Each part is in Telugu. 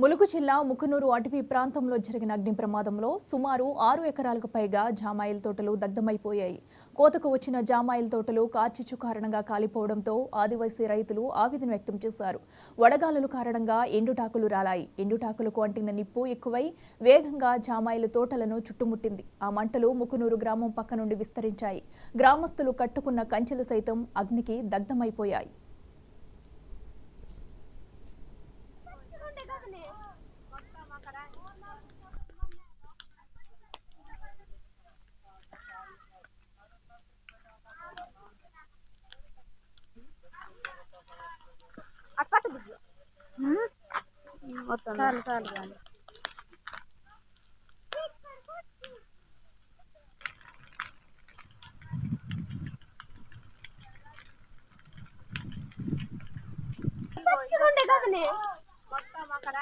ములుగు జిల్లా ముకునూరు అటవీ ప్రాంతంలో జరిగిన అగ్ని ప్రమాదంలో సుమారు 6 ఎకరాలకు పైగా జామాయిల తోటలు దగ్ధమైపోయాయి. కోతకు వచ్చిన జామాయిల తోటలు కార్చిచ్చు కారణంగా కాలిపోవడంతో ఆదివాసీ రైతులు ఆవేదన వ్యక్తం చేశారు. వడగాలుల కారణంగా ఎండుటాకులు రాలాయి. ఎండుటాకులకు అంటిన నిప్పు ఎక్కువై వేగంగా జామాయిల తోటలను చుట్టుముట్టింది. ఆ మంటలు ముకునూరు గ్రామం పక్క నుండి విస్తరించాయి. గ్రామస్తులు కట్టుకున్న కంచెలు సైతం అగ్నికి దగ్ధమైపోయాయి. చాలు చాలు కానీ మొత్తం అక్కడ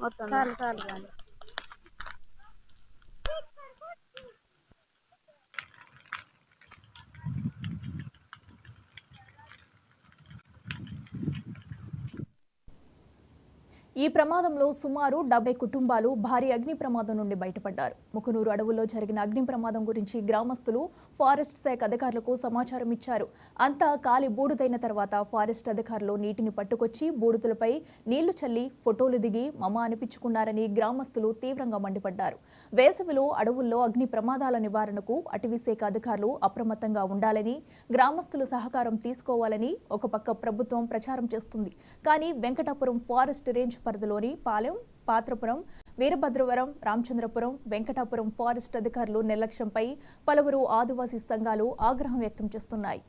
మొత్తం చాలు చాలు కానీ ఈ ప్రమాదంలో సుమారు 70 కుటుంబాలు భారీ అగ్ని ప్రమాదం నుండి బయటపడ్డారు. ముకునూరు అడవుల్లో జరిగిన అగ్ని ప్రమాదం గురించి గ్రామస్తులు ఫారెస్ట్ శాఖ అధికారులకు సమాచారం ఇచ్చారు. అంతా కాలి బూడిదైన తర్వాత ఫారెస్ట్ అధికారులు నీటిని పట్టుకొచ్చి బూడిదలపై నీళ్లు చల్లి ఫోటోలు దిగి మమ అనిపించుకున్నారని గ్రామస్తులు తీవ్రంగా మండిపడ్డారు. వేసవిలో అడవుల్లో అగ్ని ప్రమాదాల నివారణకు అటవీ శాఖ అధికారులు అప్రమత్తంగా ఉండాలని, గ్రామస్తులు సహకారం తీసుకోవాలని ఒక పక్క ప్రభుత్వం ప్రచారం చేస్తుంది. కానీ వెంకటాపురం ఫారెస్ట్ రేంజ్ పరిధిలోని పాలెం, పాత్రపురం, వీరభద్రవరం, రామచంద్రపురం, వెంకటాపురం ఫారెస్ట్ అధికారులు నిర్లక్ష్యంపై పలువురు ఆదివాసీ సంఘాలు ఆగ్రహం వ్యక్తం చేస్తున్నాయి.